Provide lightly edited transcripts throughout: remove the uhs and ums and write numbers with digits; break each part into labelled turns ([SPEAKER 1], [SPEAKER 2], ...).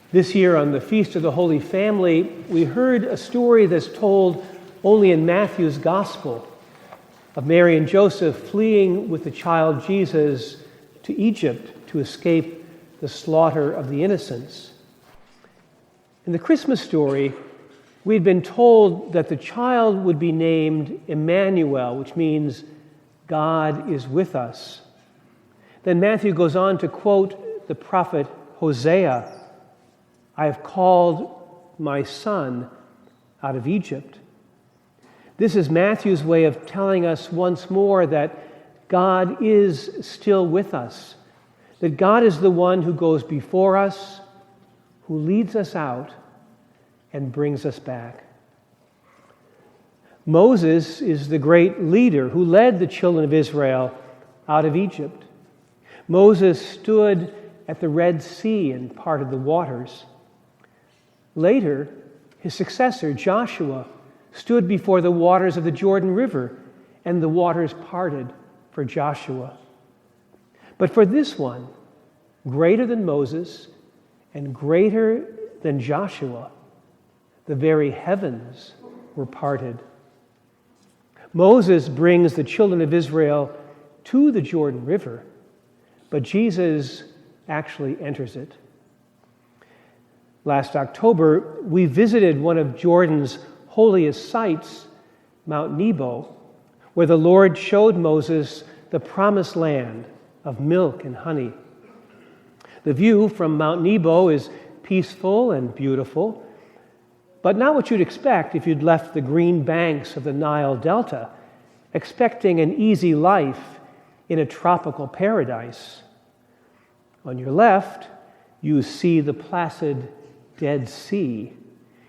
[SPEAKER 1] This year on the Feast of the Holy Family, we heard a story that's told only in Matthew's Gospel of Mary and Joseph fleeing with the child Jesus to Egypt to escape the slaughter of the innocents. In the Christmas story, we'd been told that the child would be named Emmanuel, which means God is with us. Then Matthew goes on to quote the prophet Hosea, "I have called my son out of Egypt." This is Matthew's way of telling us once more that God is still with us, that God is the one who goes before us, who leads us out, and brings us back. Moses is the great leader who led the children of Israel out of Egypt. Moses stood at the Red Sea and parted the waters. Later, his successor, Joshua, stood before the waters of the Jordan River, and the waters parted for Joshua. But for this one, greater than Moses and greater than Joshua, the very heavens were parted. Moses brings the children of Israel to the Jordan River, but Jesus actually enters it. Last October, we visited one of Jordan's holiest sites, Mount Nebo, where the Lord showed Moses the promised land of milk and honey. The view from Mount Nebo is peaceful and beautiful, but not what you'd expect if you'd left the green banks of the Nile Delta, expecting an easy life in a tropical paradise. On your left, you see the placid Dead Sea.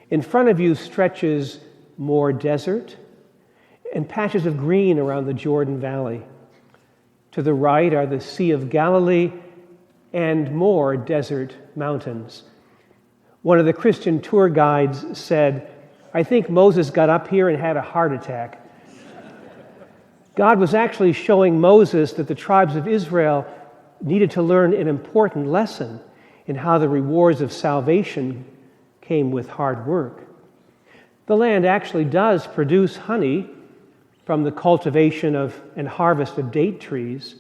[SPEAKER 1] In front of you stretches more desert and patches of green around the Jordan Valley. To the right are the Sea of Galilee and more desert mountains. One of the Christian tour guides said, "I think Moses got up here and had a heart attack." God was actually showing Moses that the tribes of Israel needed to learn an important lesson in how the rewards of salvation came with hard work. The land actually does produce honey from the cultivation of and harvest of date trees,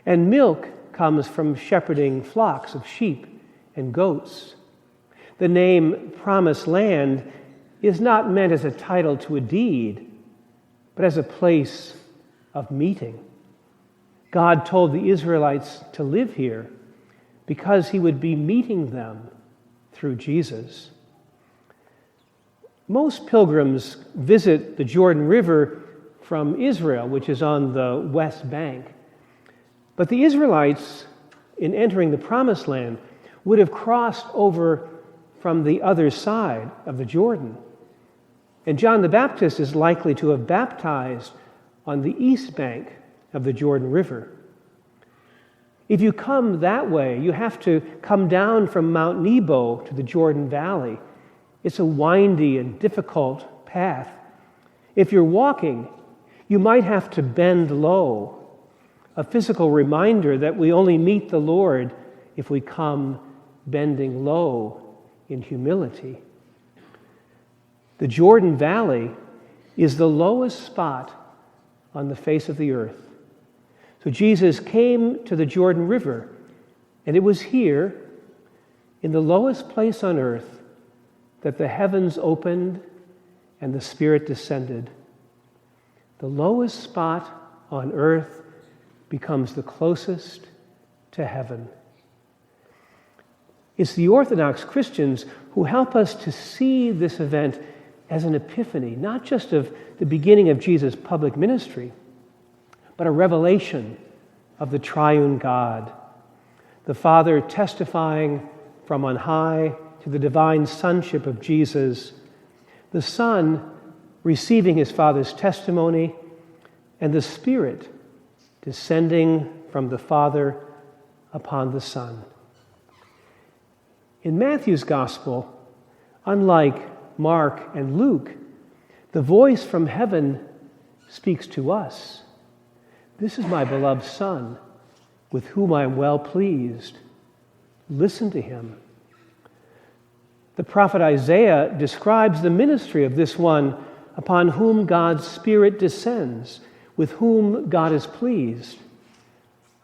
[SPEAKER 1] and milk comes from shepherding flocks of sheep and goats. The name Promised Land is not meant as a title to a deed, but as a place of meeting. God told the Israelites to live here because he would be meeting them through Jesus. Most pilgrims visit the Jordan River from Israel, which is on the west bank. But the Israelites, in entering the Promised Land, would have crossed over from the other side of the Jordan. And John the Baptist is likely to have baptized on the east bank of the Jordan River. If you come that way, you have to come down from Mount Nebo to the Jordan Valley. It's a windy and difficult path. If you're walking, you might have to bend low, a physical reminder that we only meet the Lord if we come bending low in humility. The Jordan Valley is the lowest spot on the face of the earth. So Jesus came to the Jordan River, and it was here, in the lowest place on earth, that the heavens opened and the Spirit descended. The lowest spot on earth becomes the closest to heaven. It's the Orthodox Christians who help us to see this event as an epiphany, not just of the beginning of Jesus' public ministry, but a revelation of the triune God, the Father testifying from on high to the divine sonship of Jesus, the Son receiving his Father's testimony, and the Spirit descending from the Father upon the Son. In Matthew's Gospel, unlike Mark and Luke, the voice from heaven speaks to us. "This is my beloved Son, with whom I am well pleased. Listen to him." The prophet Isaiah describes the ministry of this one upon whom God's Spirit descends, with whom God is pleased.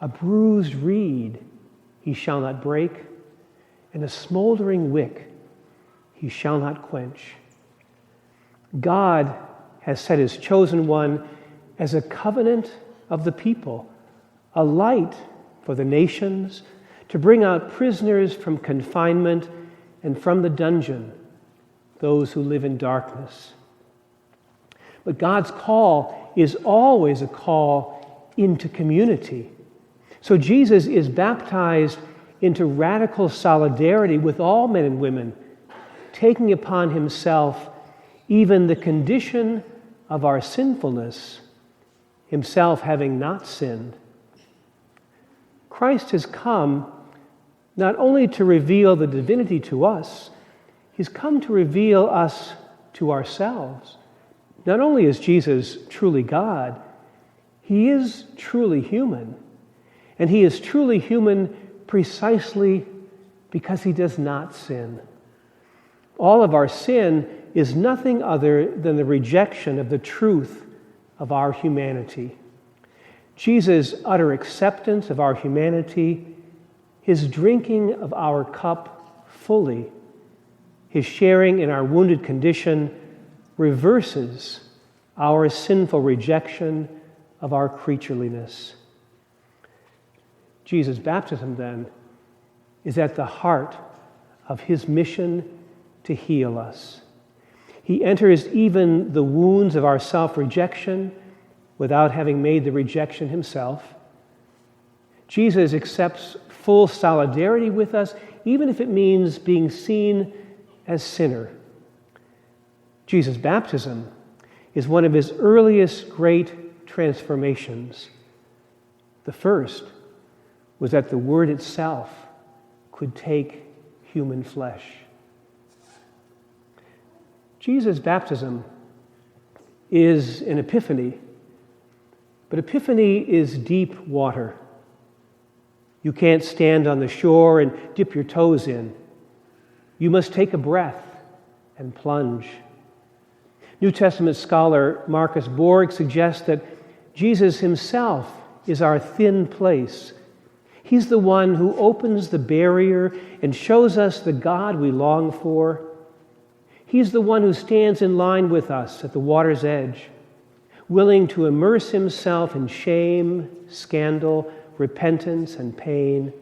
[SPEAKER 1] A bruised reed he shall not break, and a smoldering wick he shall not quench. God has set his chosen one as a covenant of the people, a light for the nations, to bring out prisoners from confinement and from the dungeon, those who live in darkness. But God's call is always a call into community. So Jesus is baptized into radical solidarity with all men and women, taking upon himself even the condition of our sinfulness, himself having not sinned. Christ has come not only to reveal the divinity to us, he's come to reveal us to ourselves. Not only is Jesus truly God, he is truly human. And he is truly human precisely because he does not sin. All of our sin is nothing other than the rejection of the truth of our humanity. Jesus' utter acceptance of our humanity, his drinking of our cup fully, his sharing in our wounded condition, reverses our sinful rejection of our creatureliness. Jesus' baptism, then, is at the heart of his mission to heal us. He enters even the wounds of our self-rejection without having made the rejection himself. Jesus accepts full solidarity with us, even if it means being seen as sinner. Jesus' baptism is one of his earliest great transformations. The first was that the Word itself could take human flesh. Jesus' baptism is an epiphany, but epiphany is deep water. You can't stand on the shore and dip your toes in. You must take a breath and plunge. New Testament scholar Marcus Borg suggests that Jesus himself is our thin place. He's the one who opens the barrier and shows us the God we long for. He's the one who stands in line with us at the water's edge, willing to immerse himself in shame, scandal, repentance, and pain,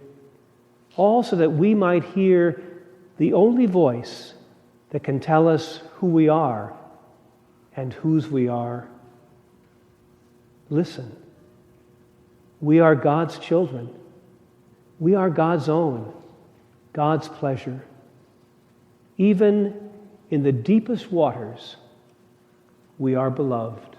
[SPEAKER 1] all so that we might hear the only voice that can tell us who we are and whose we are. Listen, we are God's children. We are God's own, God's pleasure. Even in the deepest waters, we are beloved.